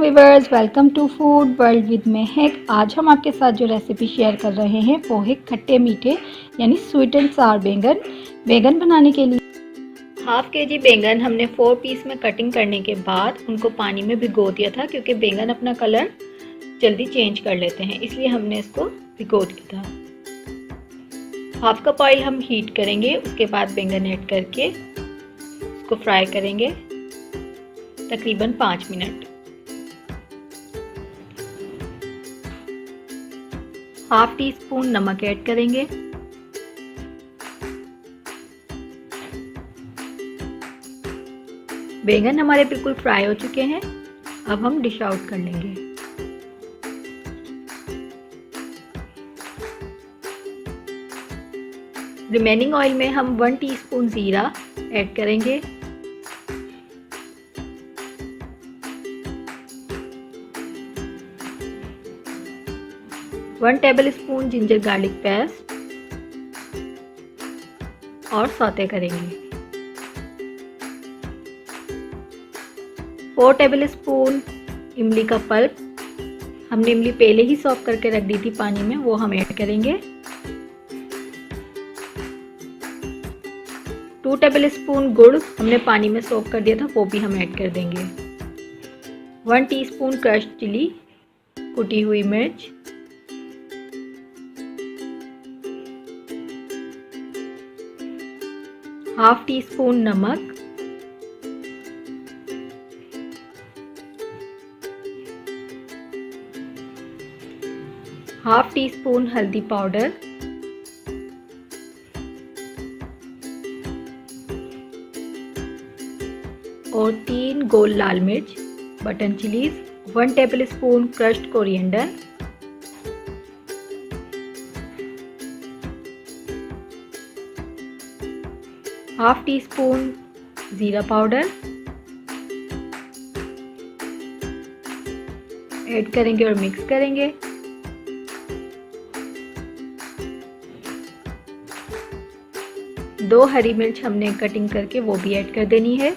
Viewers, welcome to Food World with Mehak. आज हम आपके साथ जो रेसिपी शेयर कर रहे हैं वो है खट्टे मीठे यानी स्वीट एंड सार बैंगन। बैंगन बनाने के लिए हाफ केजी बैंगन हमने 4 पीस में कटिंग करने के बाद उनको पानी में भिगो दिया था, क्योंकि बैंगन अपना कलर जल्दी चेंज कर लेते हैं, इसलिए हमने इसको भिगो दिया था। हाफ कप ऑयल हम हीट करेंगे, उसके बाद बैंगन ऐड करके उसको फ्राई करेंगे तकरीबन 5 मिनट। हाफ टी स्पून नमक ऐड करेंगे। बैंगन हमारे बिल्कुल फ्राई हो चुके हैं, अब हम डिश आउट कर लेंगे। रिमेनिंग ऑयल में हम 1 टीस्पून जीरा ऐड करेंगे। One table spoon ginger garlic paste और सौते करेंगे। 4 टेबल स्पून इमली का पल्प, हमने इमली पहले ही सॉक करके रख दी थी पानी में, वो हम ऐड करेंगे। 2 टेबल स्पून गुड़ हमने पानी में सोक कर दिया था, वो भी हम ऐड कर देंगे। 1 टीस्पून क्रश्ड चिली, कुटी हुई मिर्च, हाफ टी स्पून नमक, हाफ टी स्पून हल्दी पाउडर, और 3 गोल लाल मिर्च button chillies, 1 table spoon crushed coriander, half tea spoon जीरा पाउडर ऐड करेंगे और मिक्स करेंगे। दो हरी मिर्च हमने कटिंग करके वो भी ऐड कर देनी है।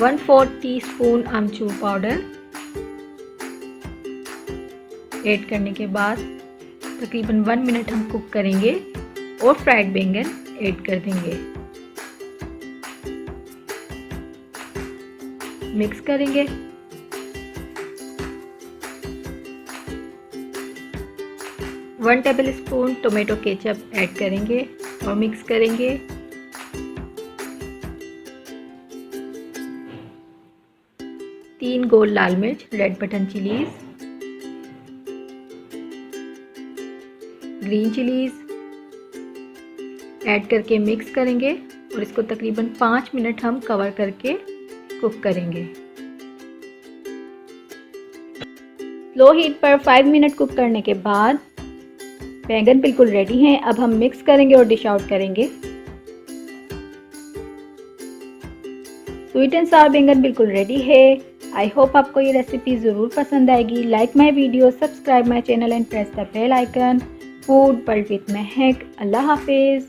वन 4 टीस्पून आमचूर पाउडर ऐड करने के बाद तकरीबन 1 मिनट हम कुक करेंगे और फ्राइड बैंगन ऐड कर देंगे। मिक्स करेंगे। One table spoon tomato ketchup add करेंगे और मिक्स करेंगे। तीन गोल लाल मिर्च red button chillies, green chillies add करके मिक्स करेंगे और इसको तकरीबन 5 मिनट हम कवर करके कुक करेंगे। लो हीट पर 5 मिनट कुक करने के बाद बैंगन बिल्कुल रेडी हैं। अब हम मिक्स करेंगे और डिश आउट करेंगे। स्वीट एंड सार बैंगन बिल्कुल रेडी है। आई होप आपको ये रेसिपी ज़रूर पसंद आएगी। Like my video, subscribe my channel and press the bell icon. Food World with Mehak. अल्लाह हाफिज़।